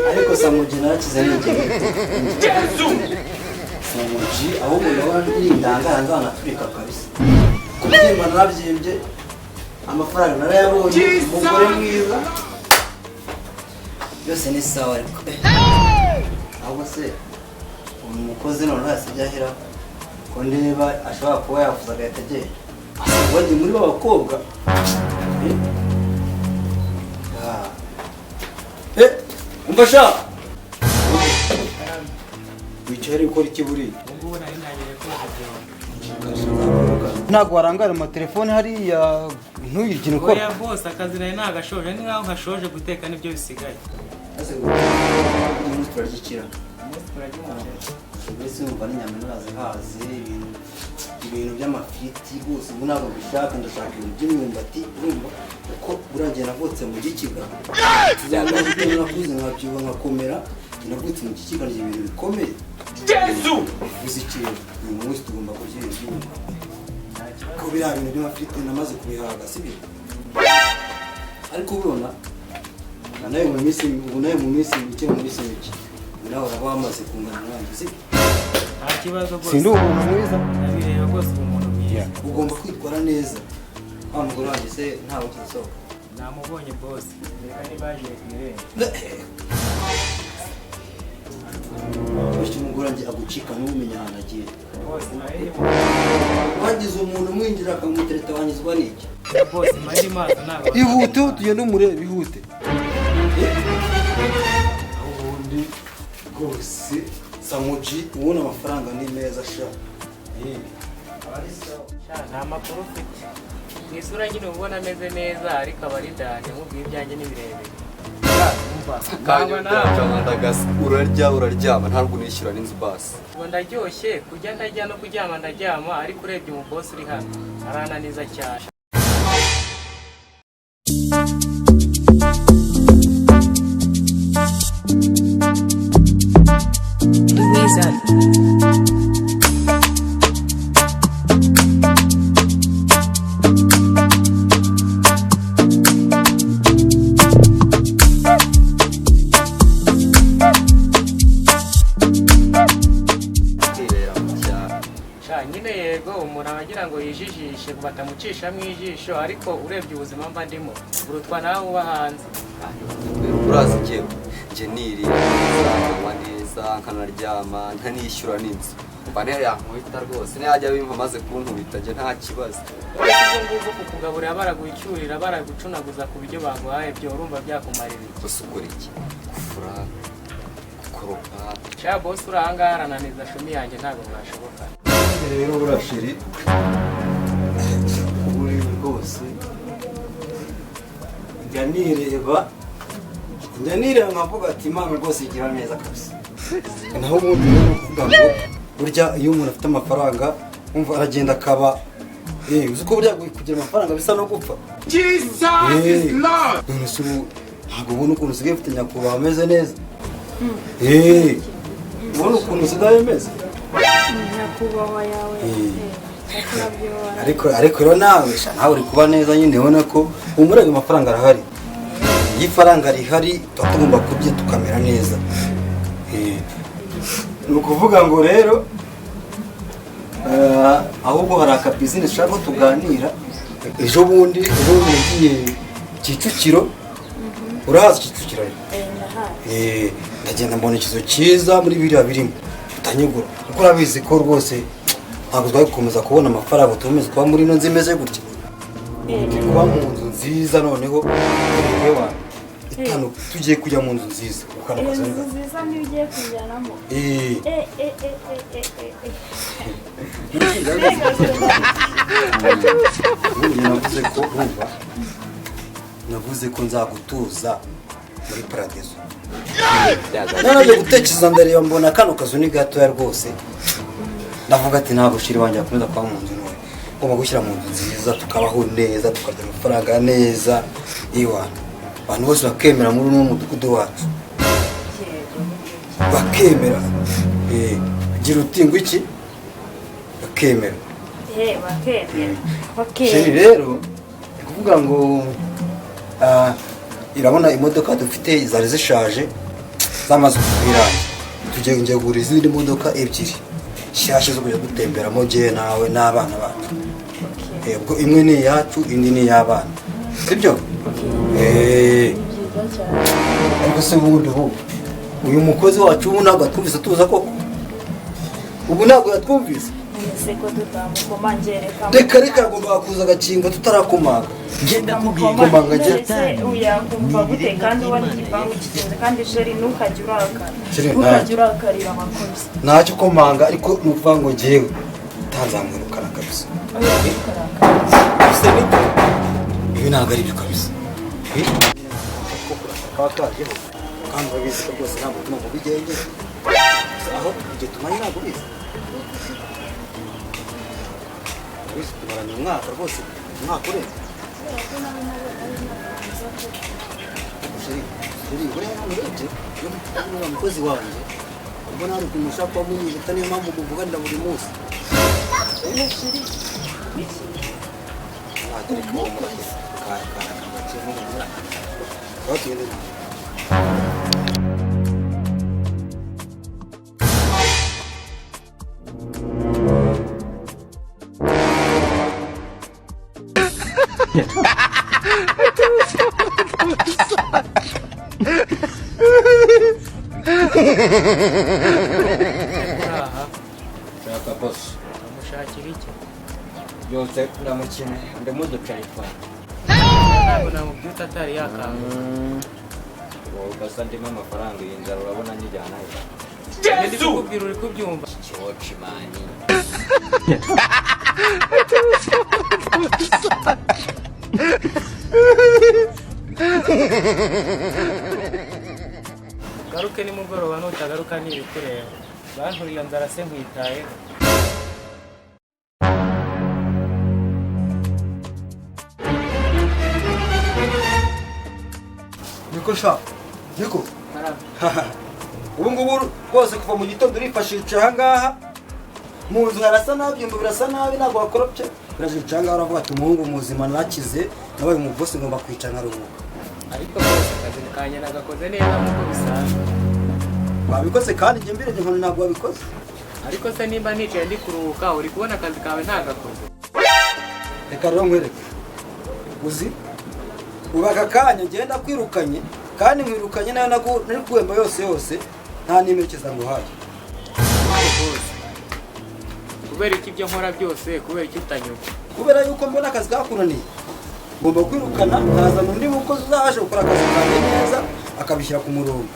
ariko samujina kizanije samuji ahubwo ndabona indangara Afrika kabisa kubyimba nabyimbye amafaranga narayabonye umugore mwiza byose ni sawa ariko ahubwo se umukozi none asijyahira ko ndeba ashobora kuba yavuza agahita agenda wajye muri babakobwa umbasha wicaye ukora iki buri ntabwo warangara mu telefone hariya ntuyigine ukora oya boss akazi nawe nagashoje ni nkaho nkashoje guteka nibyo bisigaye umunsi turagikira mbese umva n'inyama narazi hazi ibintu by'amafiti rwose ubu ntabwo bishaka ndashaka ibintu by'imyumbati urumva uko burangiye navutse mu gikiga nakuze nkabyibuha nkakomera navutse mu gikiga ngira ibintu bikomeye bivuze ikintu uyu munsi tugomba kugira ibyuma ko biriya bintu by'amafiti namaze kubihaga sibyo ariko ubona nawe mu minsi mike nawe uraba wamaze kungana nanjye sibyo nta kibazo rwose sindi umuntu mwiza nabireba rwose umuntu mwiza ugomba kwitwara neza wa mugore wanjye se ntawe ukisohoka namubonye boss reka nibagiye kwiremba bityo umugore wanjye agucika n'umenya ahantu agiye boss nawe wagize umuntu mwinjira akamutereta wanyuzwa n'iki boss mari maso ntabwo ihute tugende umurebe ihute ubundi rwose samuji ubona amafaranga ni meza sha nta makuru ufite mu isura nyine ubona ameze neza ariko aba ari danje nkubwiye ibyanjye ni birebire uraryama ntabwo unishyura n'inzu basi ngo ndaryoshye kujya ndarya no kuryama ndaryama ariko urebye umubosi uri hano arananiza cyane nyine yego umuntu abagira ngo yijijishe batamucisha mu ijisho ariko urebye ubuzima mba ndimo urutwa nawe uba hanze urazi njye niriza nkanywa neza nkanaryama ntanishyura n'inzu mba niyo yankubita rwose ntiyajya bimpa maze kunkubita njye nta kibazo ubwo ngubwo kukugaburira baragucyurira baragucunaguza ku biryo baguhaye byo urumva byakumarira gusa ukora iki gufura gukoropa sha boss uri ahangaha arananiza shumi yanjye ntabwo mwashoboka rero burashiri uri rwose njya nireba nkavuga ati imana rwose igira neza kabisa naho ubundi rero kuvuga ngo burya iyo umuntu afite amafaranga umva aragenda akaba uzi ko burya kugira amafaranga bisa no gupfa none se ubu ntabwo ubona ukuntu usigaye ufite nyakubahwa ameze neza ubona ukuntu usigaye umeze nyakubahwa yawe ariko rero nawe uri kuba neza nyine ubona ko umurage amafaranga arahari iyo ifaranga rihari tuba tugomba kurya tukamera neza ni ukuvuga ngo rero ahubwo hari aka bizinesi ushaka ko tuganira ejo bundi nagiye Kicukiro urahazi Kicukiro ndagenda mbona ikizu cyiza muri biriya birimo utanyegura kuko urabizi ko rwose ntabwo twari gukomeza kubona amafaranga tukomeza kuba muri ino nzu imeze gutya kuba mu nzu nziza noneho itanu tugiye kujya mu nzu nziza inzu nziza niyo ugiye kujyanamo navuze ko nzagutuza muri paradizo naraje gutekereza ndareba mbona kano kazu ni gatoya rwose ndavuga ati ntabwo shiri wanjye akomeza kuba mu nzu ntoya, ngomba gushyira mu nzu nziza tukabaho neza tukarya amafaranga neza iwana, abantu bose bakemera muri uno mudugudu wacu bakemera. Gira uti ngo iki bakemera shiri rero kuvuga ngo irabona imodoka dufite zari zishaje zamaze kubirangira, tugiye kugura izindi modoka ebyiri nshyashya zo kujya dutemberamo jye nawe n'abana bacu. Ubwo imwe ni iyacu indi ni iy'abana, sibyo? Ariko se ubundi uyu mukozi wacu ubu ntabwo yatwumvise tuza koko? Ubu ntabwo yatwumvise? Reka agomba kuza agakinga tutarakomanga. Ngenda komanga njye uyakumva gute kandi ubona igipangu kigenze kandi sheri ntukajya urakarira amakosa. Ntacyo komanga ariko nuvuga ngo jyewe utanzamwirukana kabisa. Ibi ntabwo ari byo kabisa. Kandi urabizi ko rwose ntabwo tuma mu bigenge aho igihe tumanye ntabwo bizi tumaranye umwaka rwose, umwaka urenze. Buriya hano urebye iyo umukozi wanjye ubona hari ukuntu ushaka kuba munyita, niyo mpamvu muvuganira buri munsi. Shaka boss. Amushakira iki? Yose ndamukine ndamuducaye kwa. Ntabwo namubyuta atari yakanga. ugasa ndimo amafaranga y'inzara urabona njyana Ndi kukubwira uri kubyumva. Chochi mani. Garuke nimugoroba nutagaruka ntibikureba. Banturira nzara se nkwitaye. Niko sha. Niko. Ubu ngubu rwose kuva mu gitondo urifashisha aha ngaha. Mu nzu harasa nabi, yumva birasa nabi, ntabwo wakoropye. Uraje aha ngaha uravuga ati umuhungu muzima nakize, nabaye umubosi ngomba kwicara nkaruhuka. Ariko bose kazi kanye nagakoze neza muko bisanzwe. Wabikoze kandi njye mbere nkone ntabwo wabikoze. Ariko se nimba nicaye ndi kuruhuka uri kubona akazi kawe ntagakoze. Reka rero nkwereke. Uzi? Ubaka kanya ngenda kwirukanye kandi mwirukanye nayo nari kuwemba yose nta nimerekeza ngo haje. Kubera iki ibyo nkora byose, kubera iki utanyuka. Kubera yuko mbona akazi kakunaniye. Ngomba kwirukana nkaza undi mukozi uzaje gukora akazi kanjye neza akabishyira ku murongo.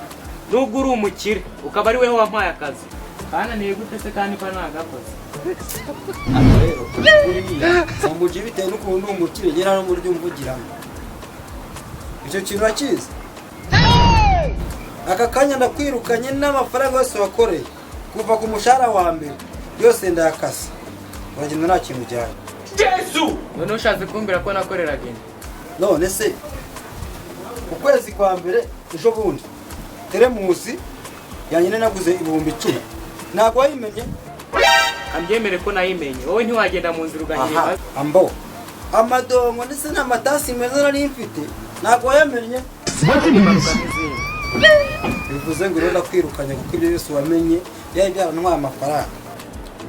Nubwo uri umukire ukaba ari wewe wampaye akazi. Kana niye gute se kandi ko ntagakoze. Rero sambuji bitewe n'ukuntu umukire ngera no mu buryo mvugiramo. Icyo kintu urakizi? Aka kanya ndakwirukanye n'amafaranga yose wakoreye kuva ku mushahara wa mbere yose ndayakase. Uragenda nta kintu ujyanye. Yesu! None ushatse kumbwira ko nakoreraga indi. None se ukwezi kwa mbere ejo bundi teremusi yanyine naguze 10,000. Ntabwo wayimenye? Ambyemere ko nayimenye. Wowe ntiwagenda mu nzira ugahira. Ambo. Amadongo ndetse n'amatasi meza nari mfite. Ntabwo wayamenye? Bivuze ngo rero kwirukanya kuko ibyo byose wamenye yari byarantwaye amafaranga.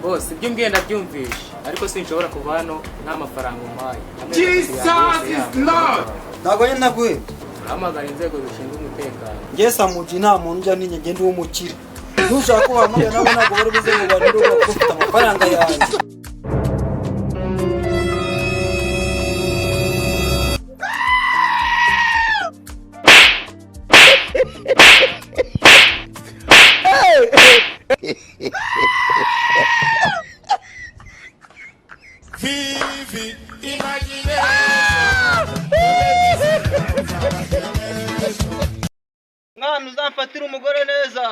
Bose ibyo mbwiye ndabyumvisha, ariko sinshobora kuva hano nta mafaranga umpaye. Jesus is Lord. Ntabwo nyine naguhe. Hamagara inzego zishinzwe umutekano. Ngiye samuji nta muntu njya ninye ngende w'umukire. Ntushaka ko hamagara nabo ntabwo bari buze ngo barinde ko ufite amafaranga yanjye. Vive imagination. Mwana uzamfatira umugore neza.